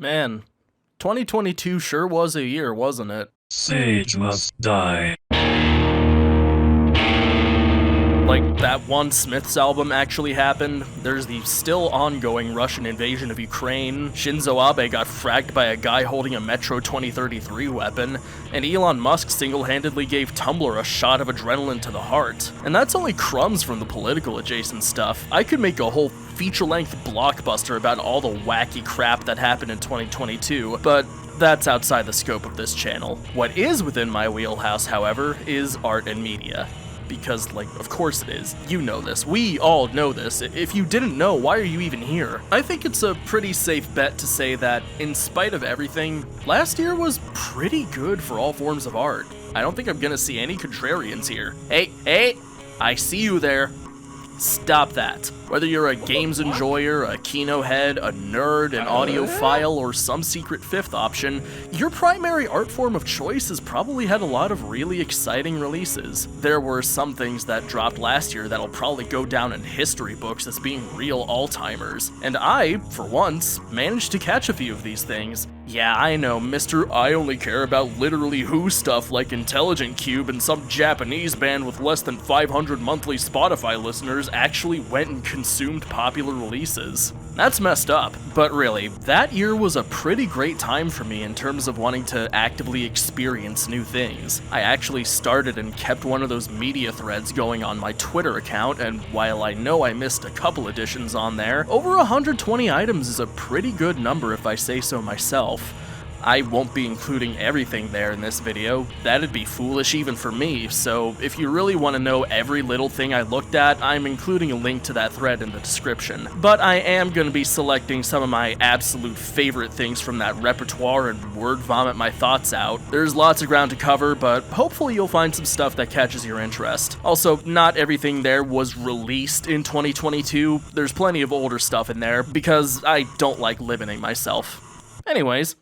Man, 2022 sure was a year, wasn't it? Sage must die. Like, that one Smiths album actually happened. There's the still ongoing Russian invasion of Ukraine. Shinzo Abe got fragged by a guy holding a Metro 2033 weapon. And Elon Musk single-handedly gave Tumblr a shot of adrenaline to the heart. And that's only crumbs from the political adjacent stuff. I could make a whole feature-length blockbuster about all the wacky crap that happened in 2022, but that's outside the scope of this channel. What is within my wheelhouse, however, is art and media. Because, of course it is. You know this. We all know this. If you didn't know, why are you even here? I think it's a pretty safe bet to say that, in spite of everything, last year was pretty good for all forms of art. I don't think I'm gonna see any contrarians here. Hey, I see you there. Stop that. Whether you're a games enjoyer, a Kino head, a nerd, an audiophile, or some secret fifth option, your primary art form of choice has probably had a lot of really exciting releases. There were some things that dropped last year that'll probably go down in history books as being real all-timers, and I, for once, managed to catch a few of these things. Yeah, I know, Mr. I only care about literally who stuff like Intelligent Cube and some Japanese band with less than 500 monthly Spotify listeners actually went and consumed popular releases. That's messed up, but really, that year was a pretty great time for me in terms of wanting to actively experience new things. I actually started and kept one of those media threads going on my Twitter account, and while I know I missed a couple editions on there, over 120 items is a pretty good number if I say so myself. I won't be including everything there in this video, that'd be foolish even for me, so if you really want to know every little thing I looked at, I'm including a link to that thread in the description. But I am going to be selecting some of my absolute favorite things from that repertoire and word vomit my thoughts out. There's lots of ground to cover, but hopefully you'll find some stuff that catches your interest. Also, not everything there was released in 2022, there's plenty of older stuff in there, because I don't like limiting myself. Anyways.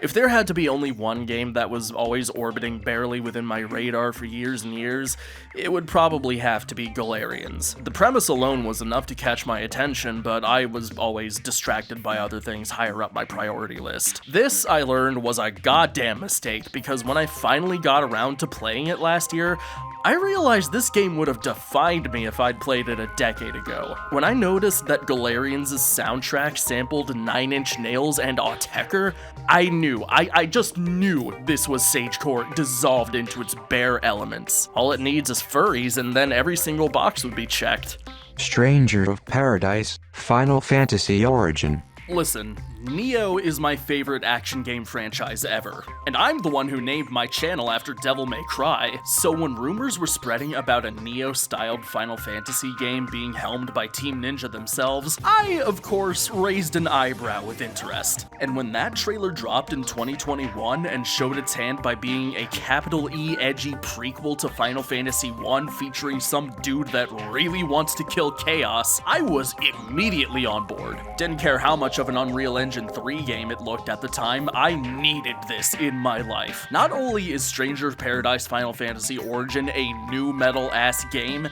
If there had to be only one game that was always orbiting barely within my radar for years and years, it would probably have to be Galarians. The premise alone was enough to catch my attention, but I was always distracted by other things higher up my priority list. This, I learned, was a goddamn mistake, because when I finally got around to playing it last year, I realized this game would have defined me if I'd played it a decade ago. When I noticed that Galarians' soundtrack sampled Nine Inch Nails and Autechre, I knew, I just knew this was Sagecore dissolved into its bare elements. All it needs is furries and then every single box would be checked. Stranger of Paradise, Final Fantasy Origin. Listen, Nioh is my favorite action game franchise ever, and I'm the one who named my channel after Devil May Cry, so when rumors were spreading about a Nioh-styled Final Fantasy game being helmed by Team Ninja themselves, I, of course, raised an eyebrow with interest. And when that trailer dropped in 2021 and showed its hand by being a capital E edgy prequel to Final Fantasy I featuring some dude that really wants to kill chaos, I was immediately on board. Didn't care how much of an Unreal Engine 3 game it looked at the time, I needed this in my life. Not only is Stranger of Paradise Final Fantasy Origin a new metal-ass game,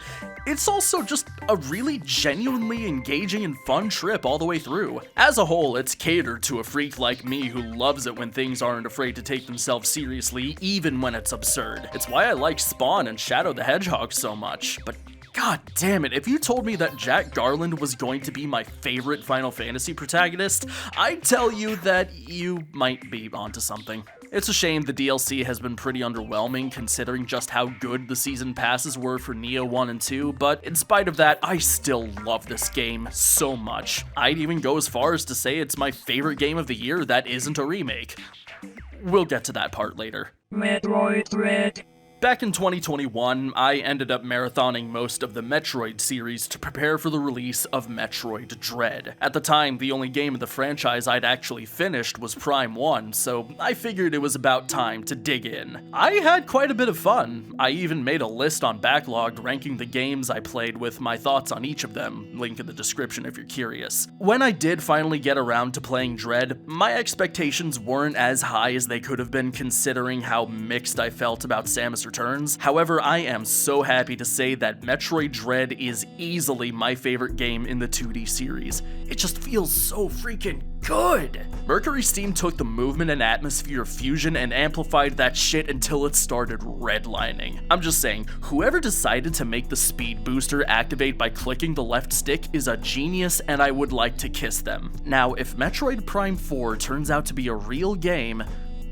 it's also just a really genuinely engaging and fun trip all the way through. As a whole, it's catered to a freak like me who loves it when things aren't afraid to take themselves seriously, even when it's absurd. It's why I like Spawn and Shadow the Hedgehog so much, but god damn it, if you told me that Jack Garland was going to be my favorite Final Fantasy protagonist, I'd tell you that you might be onto something. It's a shame the DLC has been pretty underwhelming considering just how good the season passes were for Nioh 1 and 2, but in spite of that, I still love this game so much. I'd even go as far as to say it's my favorite game of the year that isn't a remake. We'll get to that part later. Metroid Dread. Back in 2021, I ended up marathoning most of the Metroid series to prepare for the release of Metroid Dread. At the time, the only game of the franchise I'd actually finished was Prime 1, so I figured it was about time to dig in. I had quite a bit of fun. I even made a list on Backlogged ranking the games I played with my thoughts on each of them, link in the description if you're curious. When I did finally get around to playing Dread, my expectations weren't as high as they could have been considering how mixed I felt about Samus Returns. However, I am so happy to say that Metroid Dread is easily my favorite game in the 2D series. It just feels so freaking good! Mercury Steam took the movement and atmosphere of Fusion and amplified that shit until it started redlining. I'm just saying, whoever decided to make the speed booster activate by clicking the left stick is a genius, and I would like to kiss them. Now, if Metroid Prime 4 turns out to be a real game,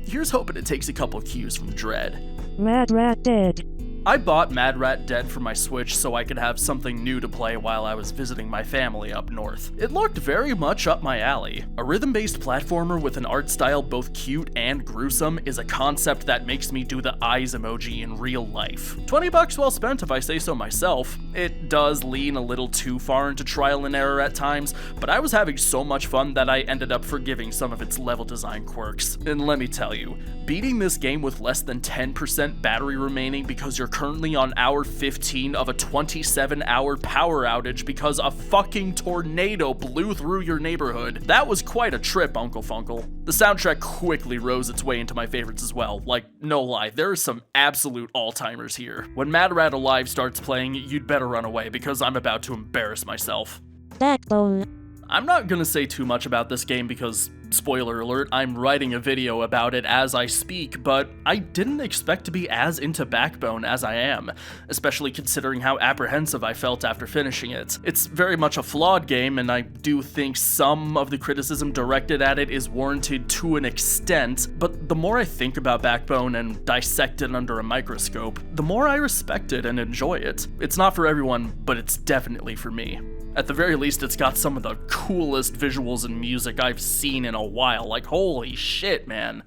here's hoping it takes a couple cues from Dread. Mad Rat Dead. I bought Mad Rat Dead for my Switch so I could have something new to play while I was visiting my family up north. It looked very much up my alley. A rhythm-based platformer with an art style both cute and gruesome is a concept that makes me do the eyes emoji in real life. $20 well spent if I say so myself. It does lean a little too far into trial and error at times, but I was having so much fun that I ended up forgiving some of its level design quirks. And let me tell you, beating this game with less than 10% battery remaining because you're currently on hour 15 of a 27-hour power outage because a fucking tornado blew through your neighborhood. That was quite a trip, Uncle Funkle. The soundtrack quickly rose its way into my favorites as well. Like, no lie, there are some absolute all-timers here. When Mad Rat Alive starts playing, you'd better run away because I'm about to embarrass myself. Backbone. I'm not gonna say too much about this game because, spoiler alert, I'm writing a video about it as I speak, but I didn't expect to be as into Backbone as I am, especially considering how apprehensive I felt after finishing it. It's very much a flawed game, and I do think some of the criticism directed at it is warranted to an extent, but the more I think about Backbone and dissect it under a microscope, the more I respect it and enjoy it. It's not for everyone, but it's definitely for me. At the very least, it's got some of the coolest visuals and music I've seen in a while. Like, holy shit, man.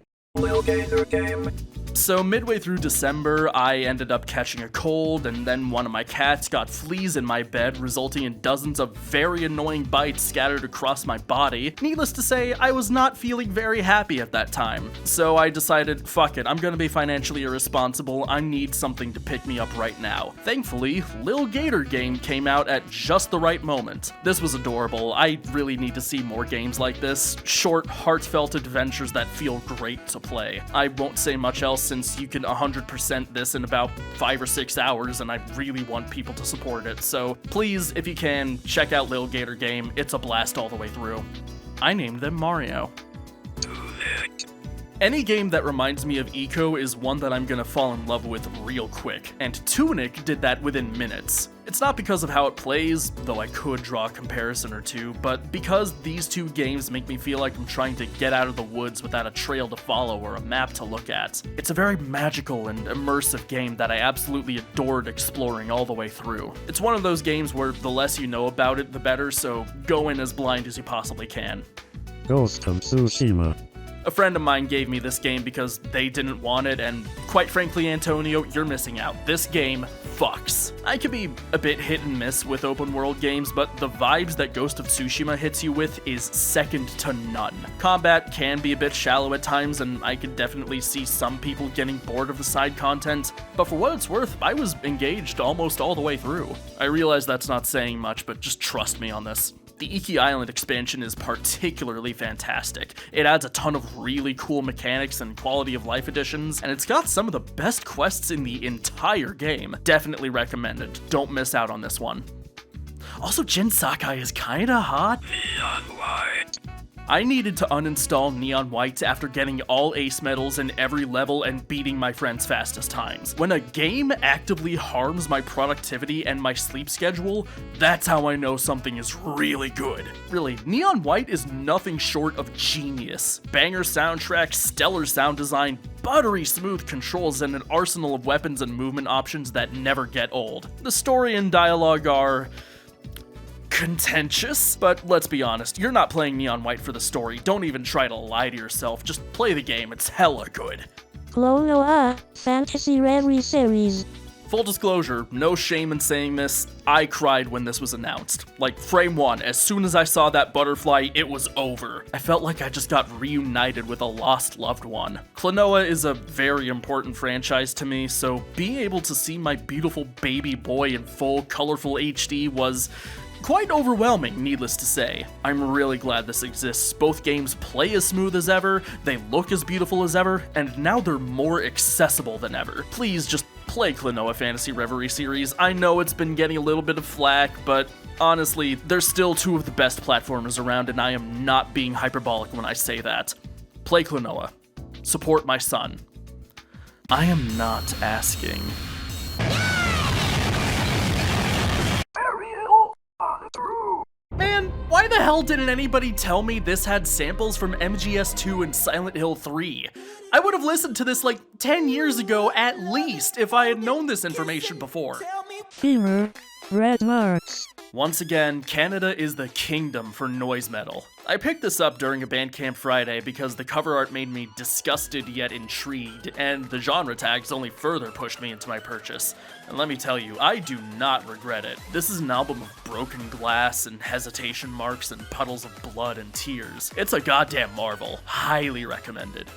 So midway through December, I ended up catching a cold, and then one of my cats got fleas in my bed, resulting in dozens of very annoying bites scattered across my body. Needless to say, I was not feeling very happy at that time. So I decided, fuck it, I'm gonna be financially irresponsible, I need something to pick me up right now. Thankfully, Lil Gator Game came out at just the right moment. This was adorable. I really need to see more games like this. Short, heartfelt adventures that feel great to play. I won't say much else since you can 100% this in about 5 or 6 hours, and I really want people to support it. So please, if you can, check out Lil Gator Game. It's a blast all the way through. I named them Mario. Any game that reminds me of Eco is one that I'm gonna fall in love with real quick, and Tunic did that within minutes. It's not because of how it plays, though I could draw a comparison or two, but because these two games make me feel like I'm trying to get out of the woods without a trail to follow or a map to look at. It's a very magical and immersive game that I absolutely adored exploring all the way through. It's one of those games where the less you know about it, the better, so go in as blind as you possibly can. Ghost of Tsushima. A friend of mine gave me this game because they didn't want it, and quite frankly, Antonio, you're missing out. This game fucks. I can be a bit hit and miss with open world games, but the vibes that Ghost of Tsushima hits you with is second to none. Combat can be a bit shallow at times, and I could definitely see some people getting bored of the side content, but for what it's worth, I was engaged almost all the way through. I realize that's not saying much, but just trust me on this. The Iki Island expansion is particularly fantastic. It adds a ton of really cool mechanics and quality of life additions, and it's got some of the best quests in the entire game. Definitely recommended. Don't miss out on this one. Also, Jin Sakai is kinda hot. I needed to uninstall Neon White after getting all ace medals in every level and beating my friend's fastest times. When a game actively harms my productivity and my sleep schedule, that's how I know something is really good. Really, Neon White is nothing short of genius. Banger soundtrack, stellar sound design, buttery smooth controls, and an arsenal of weapons and movement options that never get old. The story and dialogue are contentious, but let's be honest, you're not playing Neon White for the story. Don't even try to lie to yourself, just play the game, it's hella good. Klonoa Fantasy Rare Series. Full disclosure, no shame in saying this, I cried when this was announced. Like, frame one, as soon as I saw that butterfly, it was over. I felt like I just got reunited with a lost loved one. Klonoa is a very important franchise to me, so being able to see my beautiful baby boy in full, colorful HD was quite overwhelming, needless to say. I'm really glad this exists. Both games play as smooth as ever, they look as beautiful as ever, and now they're more accessible than ever. Please just play Klonoa Fantasy Reverie series. I know it's been getting a little bit of flack, but honestly, they're still two of the best platformers around, and I am not being hyperbolic when I say that. Play Klonoa. Support my son. I am not asking. Man, why the hell didn't anybody tell me this had samples from MGS2 and Silent Hill 3? I would have listened to this like 10 years ago at least if I had known this information before. Femur, red marks. Once again, Canada is the kingdom for noise metal. I picked this up during a Bandcamp Friday because the cover art made me disgusted yet intrigued, and the genre tags only further pushed me into my purchase. And let me tell you, I do not regret it. This is an album of broken glass and hesitation marks and puddles of blood and tears. It's a goddamn marvel. Highly recommended.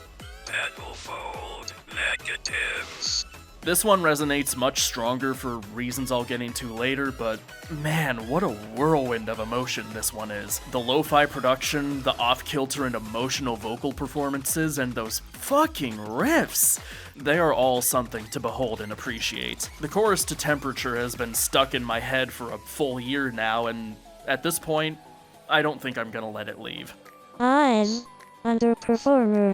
Tenfold negatives. This one resonates much stronger for reasons I'll get into later, but man, what a whirlwind of emotion this one is. The lo-fi production, the off-kilter and emotional vocal performances, and those fucking riffs! They are all something to behold and appreciate. The chorus to Temperature has been stuck in my head for a full year now, and at this point, I don't think I'm gonna let it leave. Eyes, underperformer.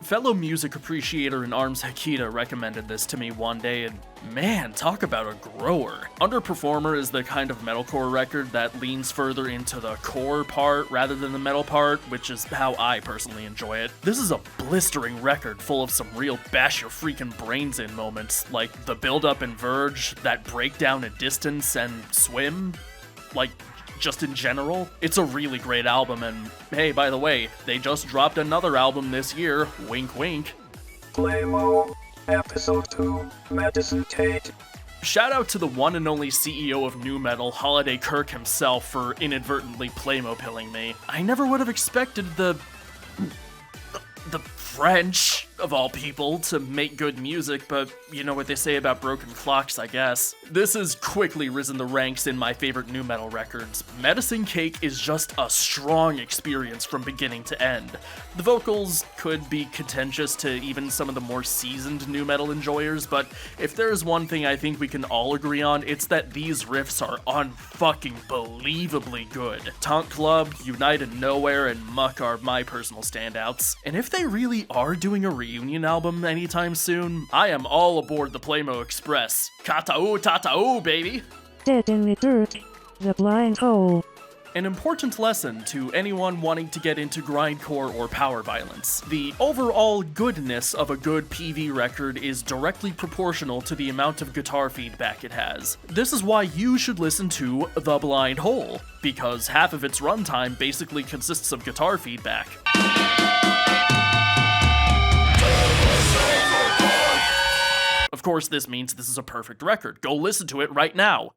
Fellow music appreciator in Arms Hikita recommended this to me one day, and man, talk about a grower. Underperformer is the kind of metalcore record that leans further into the core part rather than the metal part, which is how I personally enjoy it. This is a blistering record full of some real bash your freaking brains in moments, like the build-up in Verge, that breakdown in Distance, and Swim. Like, just in general, it's a really great album, and hey, by the way, they just dropped another album this year, wink wink. Playmo, Episode 2, Medicine Tate. Shout out to the one and only CEO of nu metal, Holiday Kirk himself, for inadvertently Playmo-pilling me. I never would have expected the French, of all people, to make good music, but you know what they say about broken clocks, I guess. This has quickly risen the ranks in my favorite nu metal records. Medicine Cake is just a strong experience from beginning to end. The vocals could be contentious to even some of the more seasoned nu metal enjoyers, but if there's one thing I think we can all agree on, it's that these riffs are unfucking-believably good. Taunt Club, United Nowhere, and Muck are my personal standouts. And if they really are doing a reunion album anytime soon, I am all aboard the Playmo Express. Kata'u tata'u, baby! Dead in the dirt, the blind hole. An important lesson to anyone wanting to get into grindcore or power violence. The overall goodness of a good PV record is directly proportional to the amount of guitar feedback it has. This is why you should listen to The Blind Hole, because half of its runtime basically consists of guitar feedback. Of course, this means this is a perfect record. Go listen to it right now.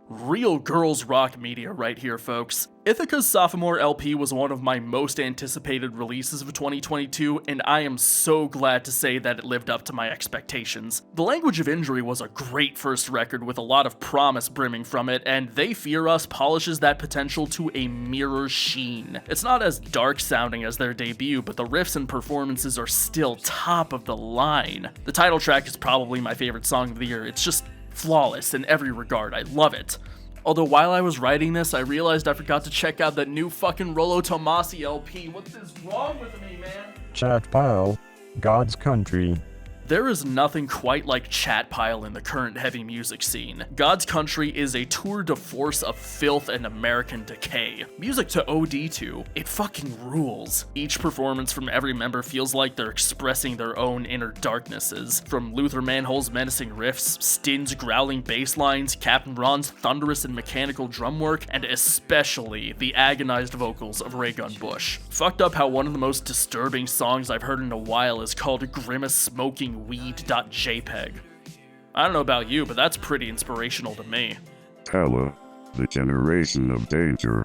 Real girls rock media right here, folks. Ithaca's sophomore LP was one of my most anticipated releases of 2022, and I am so glad to say that it lived up to my expectations. The Language of Injury was a great first record with a lot of promise brimming from it, and They Fear Us polishes that potential to a mirror sheen. It's not as dark sounding as their debut, but the riffs and performances are still top of the line. The title track is probably my favorite song of the year. It's just flawless in every regard. I love it. Although while I was writing this, I realized I forgot to check out that new fucking Rollo Tomasi LP. What is wrong with me, man? Chat pile, God's country. There is nothing quite like Chat Pile in the current heavy music scene. God's Country is a tour de force of filth and American decay. Music to OD to, it fucking rules. Each performance from every member feels like they're expressing their own inner darknesses. From Luther Manhole's menacing riffs, Stin's growling bass lines, Captain Ron's thunderous and mechanical drum work, and especially the agonized vocals of Raygun Bush. Fucked up how one of the most disturbing songs I've heard in a while is called Grimace Smoking Weed.jpg. I don't know about you, but that's pretty inspirational to me. Pella, the generation of danger.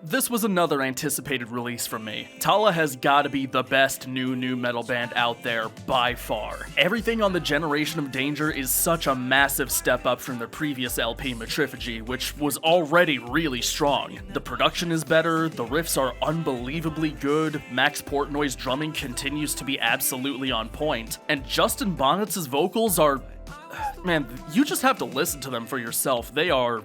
This was another anticipated release from me. Tala has gotta be the best new metal band out there by far. Everything on the Generation of Danger is such a massive step up from their previous LP Metriphagy, which was already really strong. The production is better, the riffs are unbelievably good, Max Portnoy's drumming continues to be absolutely on point, and Justin Bonnet's vocals are... Man, you just have to listen to them for yourself. They are...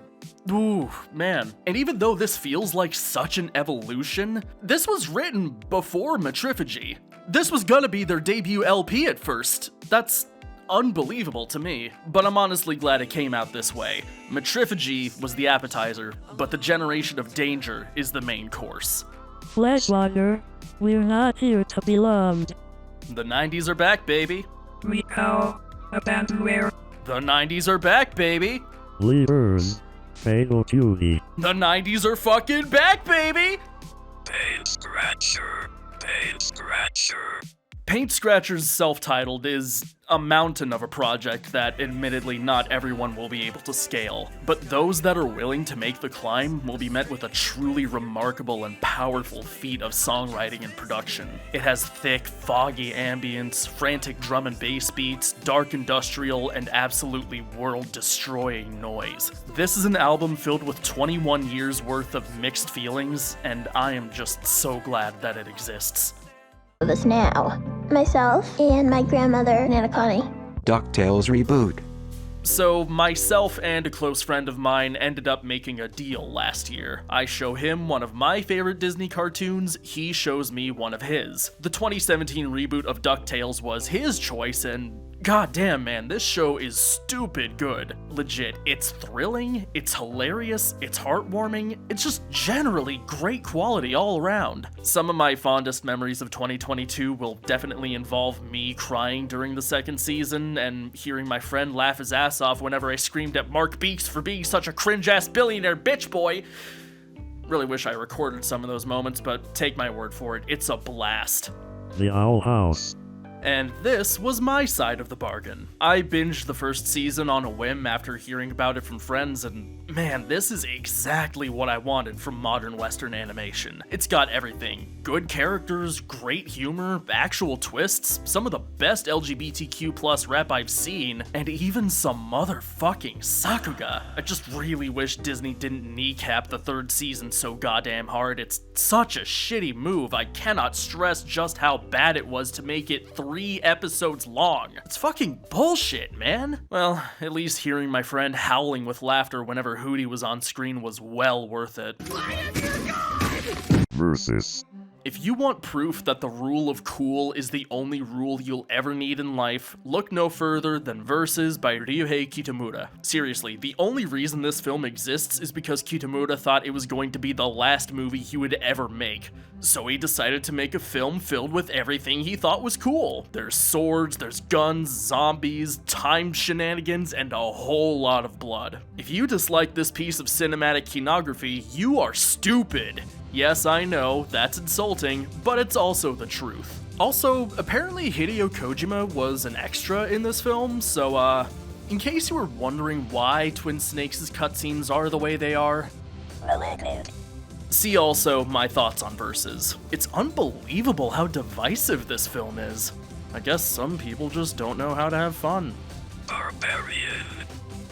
Ooh, man. And even though this feels like such an evolution, this was written before Metriphagy. This was gonna be their debut LP at first. That's unbelievable to me, but I'm honestly glad it came out this way. Metriphagy was the appetizer, but the Generation of Danger is the main course. Fleshwalker, we're not here to be loved. The 90s are back, baby. Recall. Abandonware. The 90s are back, baby. Leaders, Fatal Duty. The 90s are fucking back, baby. Paint Scratcher. Paint Scratcher. Paint Scratcher's self-titled is a mountain of a project that admittedly not everyone will be able to scale, but those that are willing to make the climb will be met with a truly remarkable and powerful feat of songwriting and production. It has thick, foggy ambience, frantic drum and bass beats, dark industrial, and absolutely world-destroying noise. This is an album filled with 21 years worth of mixed feelings, and I am just so glad that it exists. With us now. Myself and my grandmother, Nana Connie. DuckTales reboot. So, myself and a close friend of mine ended up making a deal last year. I show him one of my favorite Disney cartoons, he shows me one of his. The 2017 reboot of DuckTales was his choice, and goddamn man, this show is stupid good. Legit, it's thrilling, it's hilarious, it's heartwarming, it's just generally great quality all around. Some of my fondest memories of 2022 will definitely involve me crying during the second season and hearing my friend laugh his ass off whenever I screamed at Mark Beeks for being such a cringe-ass billionaire bitch boy. Really wish I recorded some of those moments, but take my word for it, it's a blast. The Owl House. And this was my side of the bargain. I binged the first season on a whim after hearing about it from friends, and man, this is exactly what I wanted from modern Western animation. It's got everything. Good characters, great humor, actual twists, some of the best LGBTQ+ rap I've seen, and even some motherfucking Sakuga. I just really wish Disney didn't kneecap the third season so goddamn hard. It's such a shitty move. I cannot stress just how bad it was to make it 3 episodes long. It's fucking bullshit, man. Well, at least hearing my friend howling with laughter whenever Hootie was on screen was well worth it. Versus. If you want proof that the rule of cool is the only rule you'll ever need in life, look no further than Versus by Ryuhei Kitamura. Seriously, the only reason this film exists is because Kitamura thought it was going to be the last movie he would ever make. So he decided to make a film filled with everything he thought was cool. There's swords, there's guns, zombies, time shenanigans, and a whole lot of blood. If you dislike this piece of cinematic kinography, you are stupid. Yes, I know, that's insulting, but it's also the truth. Also, apparently Hideo Kojima was an extra in this film, so in case you were wondering why Twin Snakes' cutscenes are the way they are, see also my thoughts on Versus. It's unbelievable how divisive this film is. I guess some people just don't know how to have fun. Barbarian.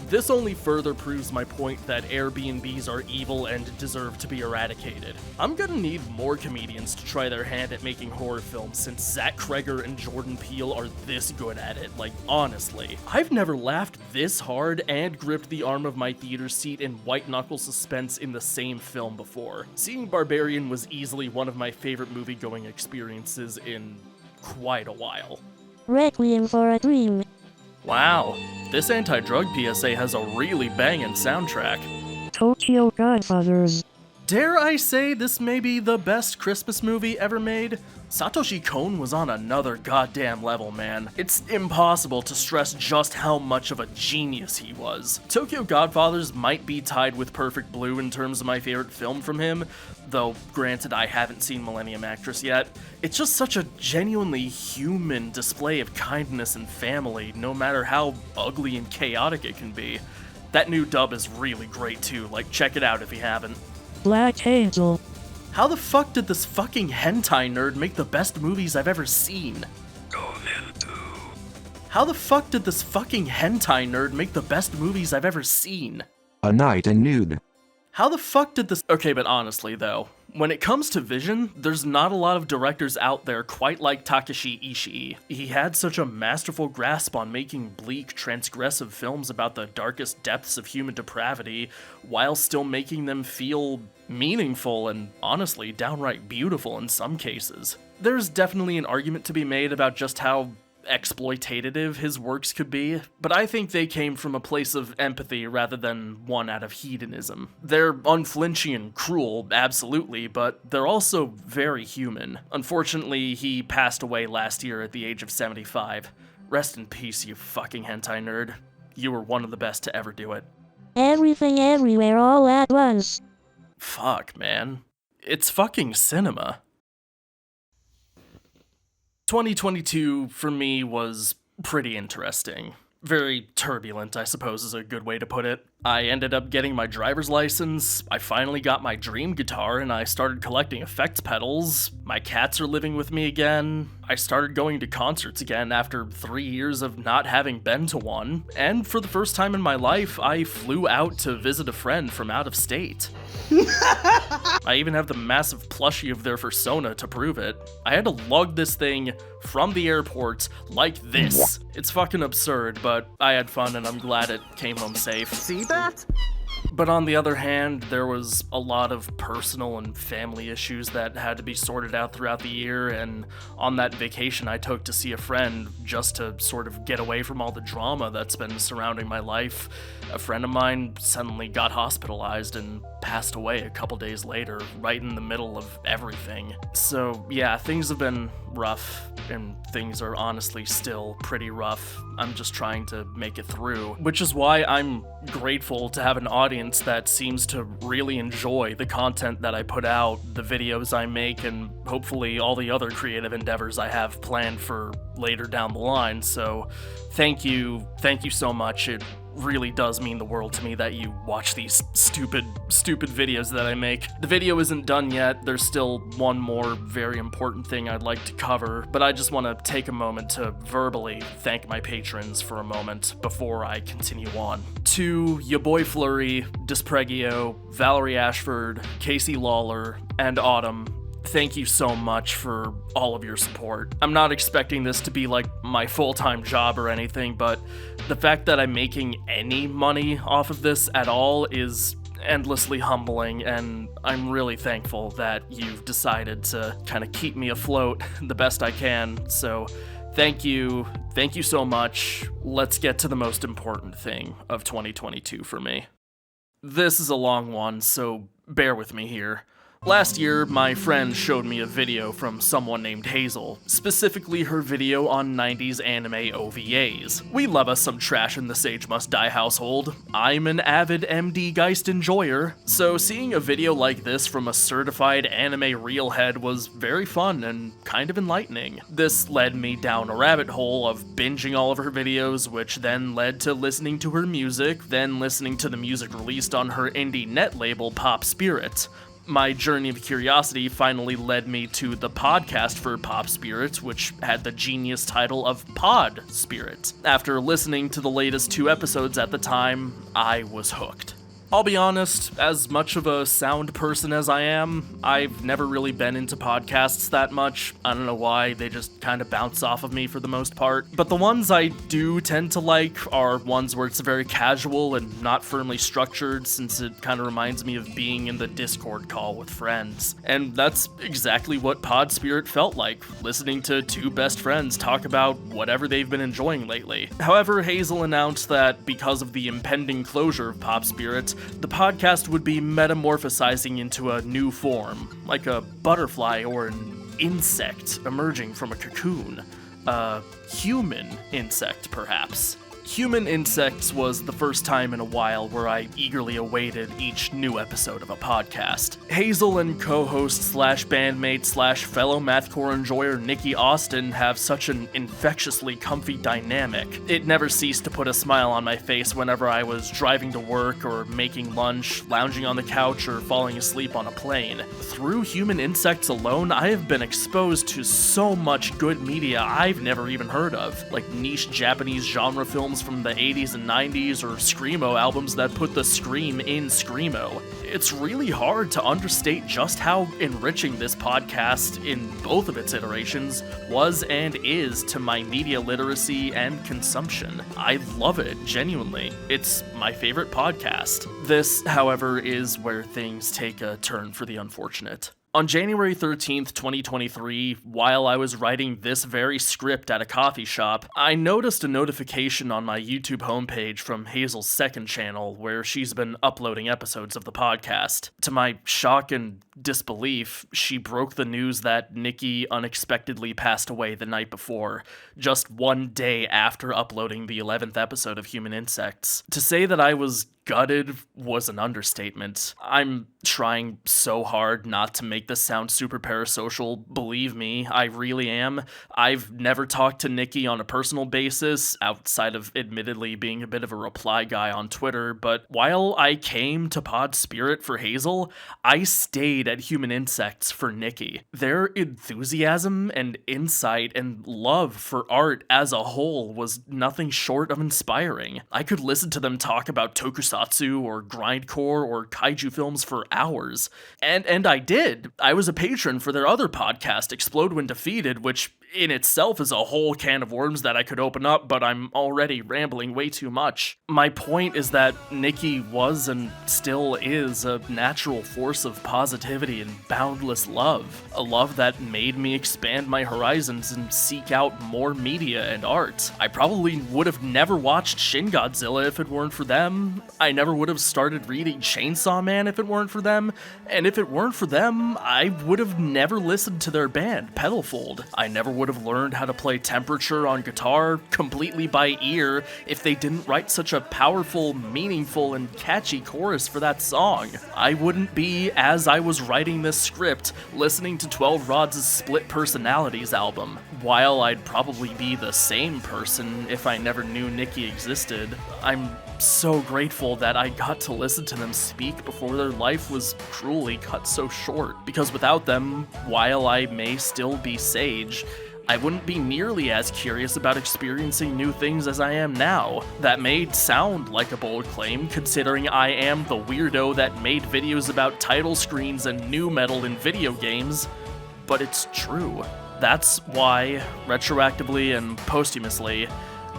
This only further proves my point that Airbnbs are evil and deserve to be eradicated. I'm gonna need more comedians to try their hand at making horror films since Zach Kreger and Jordan Peele are this good at it, like honestly. I've never laughed this hard and gripped the arm of my theater seat in white-knuckle suspense in the same film before. Seeing Barbarian was easily one of my favorite movie-going experiences in quite a while. Requiem for a Dream. Wow, this anti-drug PSA has a really bangin' soundtrack. Tokyo Godfathers. Dare I say this may be the best Christmas movie ever made? Satoshi Kon was on another goddamn level, man. It's impossible to stress just how much of a genius he was. Tokyo Godfathers might be tied with Perfect Blue in terms of my favorite film from him, though granted I haven't seen Millennium Actress yet. It's just such a genuinely human display of kindness and family, no matter how ugly and chaotic it can be. That new dub is really great too, like check it out if you haven't. Black Angel. How the fuck did this fucking hentai nerd make the best movies I've ever seen? Go into. How the fuck did this fucking hentai nerd make the best movies I've ever seen? A night in nude. How the fuck did this— Okay, but honestly though, when it comes to vision, there's not a lot of directors out there quite like Takashi Ishii. He had such a masterful grasp on making bleak, transgressive films about the darkest depths of human depravity, while still making them feel meaningful and honestly downright beautiful in some cases. There's definitely an argument to be made about just how exploitative his works could be, but I think they came from a place of empathy rather than one out of hedonism. They're unflinching and cruel, absolutely, but they're also very human. Unfortunately, he passed away last year at the age of 75. Rest in peace, you fucking hentai nerd. You were one of the best to ever do it. Everything everywhere all at once. Fuck, man. It's fucking cinema. 2022 for me was pretty interesting. Very turbulent, I suppose is a good way to put it. I ended up getting my driver's license, I finally got my dream guitar, and I started collecting effects pedals. My cats are living with me again. I started going to concerts again after 3 years of not having been to one. And for the first time in my life, I flew out to visit a friend from out of state. I even have the massive plushie of their persona to prove it. I had to lug this thing from the airport like this. It's fucking absurd, but I had fun and I'm glad it came home safe. See that? But on the other hand, there was a lot of personal and family issues that had to be sorted out throughout the year, and on that vacation I took to see a friend just to sort of get away from all the drama that's been surrounding my life, a friend of mine suddenly got hospitalized and passed away a couple days later, right in the middle of everything. So yeah, things have been rough, and things are honestly still pretty rough. I'm just trying to make it through, which is why I'm grateful to have an audience that seems to really enjoy the content that I put out, the videos I make, and hopefully all the other creative endeavors I have planned for later down the line. So thank you so much. It really does mean the world to me that you watch these stupid videos that I make. The video isn't done yet. There's still one more very important thing I'd like to cover, but I just want to take a moment to verbally thank my patrons for a moment before I continue on. To Ya Boy Flurry, Dispregio, Valerie Ashford, Casey Lawler, and Autumn, thank you so much for all of your support. I'm not expecting this to be like my full-time job or anything, but the fact that I'm making any money off of this at all is endlessly humbling, and I'm really thankful that you've decided to kind of keep me afloat the best I can. So thank you so much. Let's get to the most important thing of 2022 for me. This is a long one, so bear with me here. Last year, my friend showed me a video from someone named Hazel, specifically her video on 90s anime OVAs. We love us some trash in the Sage Must Die household. I'm an avid MD Geist enjoyer, so seeing a video like this from a certified anime reelhead was very fun and kind of enlightening. This led me down a rabbit hole of binging all of her videos, which then led to listening to her music, then listening to the music released on her indie net label Pop Spirit. My journey of curiosity finally led me to the podcast for Pop Spirit, which had the genius title of Pod Spirit. After listening to the latest 2 episodes at the time, I was hooked. I'll be honest, as much of a sound person as I am, I've never really been into podcasts that much. I don't know why, they just kind of bounce off of me for the most part. But the ones I do tend to like are ones where it's very casual and not firmly structured, since it kind of reminds me of being in the Discord call with friends. And that's exactly what Pod Spirit felt like, listening to 2 best friends talk about whatever they've been enjoying lately. However, Hazel announced that because of the impending closure of Pop Spirit, the podcast would be metamorphosizing into a new form, like a butterfly or an insect emerging from a cocoon. A human insect, perhaps. Human Insects was the first time in a while where I eagerly awaited each new episode of a podcast. Hazel and co-host slash bandmate slash fellow mathcore enjoyer Nikki Austin have such an infectiously comfy dynamic. It never ceased to put a smile on my face whenever I was driving to work or making lunch, lounging on the couch, or falling asleep on a plane. Through Human Insects alone, I have been exposed to so much good media I've never even heard of, like niche Japanese genre films from the 80s and 90s, or Screamo albums that put the scream in Screamo. It's really hard to understate just how enriching this podcast, in both of its iterations, was and is to my media literacy and consumption. I love it, genuinely. It's my favorite podcast. This, however, is where things take a turn for the unfortunate. On January 13th, 2023, while I was writing this very script at a coffee shop, I noticed a notification on my YouTube homepage from Hazel's second channel where she's been uploading episodes of the podcast. To my shock and disbelief, she broke the news that Nikki unexpectedly passed away the night before, just one day after uploading the 11th episode of Human Insects. To say that I was gutted was an understatement. I'm trying so hard not to make this sound super parasocial. Believe me, I really am. I've never talked to Nikki on a personal basis, outside of admittedly being a bit of a reply guy on Twitter, but while I came to Pod Spirit for Hazel, I stayed at Human Insects for Nikki. Their enthusiasm and insight and love for art as a whole was nothing short of inspiring. I could listen to them talk about tokusatsu or grindcore or kaiju films for hours. And I did. I was a patron for their other podcast, Explode When Defeated, which in itself is a whole can of worms that I could open up, but I'm already rambling way too much. My point is that Nikki was and still is a natural force of positivity and boundless love. A love that made me expand my horizons and seek out more media and art. I probably would have never watched Shin Godzilla if it weren't for them. I never would have started reading Chainsaw Man if it weren't for them. And if it weren't for them, I would have never listened to their band, Pedalfold. I never would have learned how to play Temperature on guitar completely by ear if they didn't write such a powerful, meaningful, and catchy chorus for that song. I wouldn't be, as I was writing this script, listening to 12 Rods' Split Personalities album. While I'd probably be the same person if I never knew Nikki existed, I'm so grateful that I got to listen to them speak before their life was cruelly cut so short, because without them, while I may still be sage, I wouldn't be nearly as curious about experiencing new things as I am now. That may sound like a bold claim, considering I am the weirdo that made videos about title screens and new metal in video games, but it's true. That's why, retroactively and posthumously,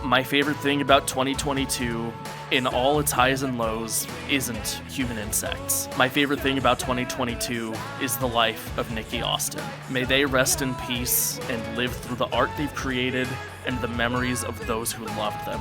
my favorite thing about 2022, in all its highs and lows, isn't Human Insects. My favorite thing about 2022 is the life of Nikki Austin. May they rest in peace and live through the art they've created and the memories of those who loved them.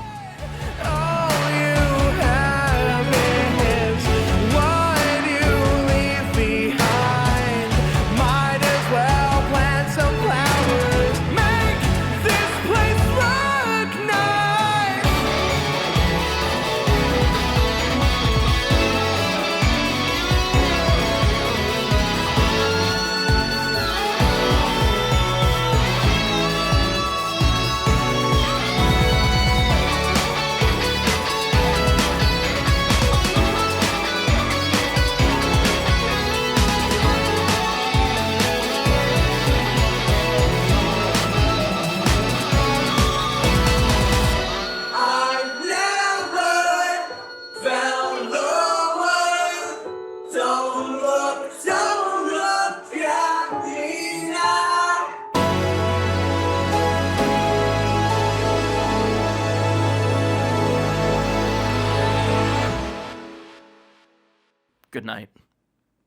Good night.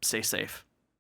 Stay safe.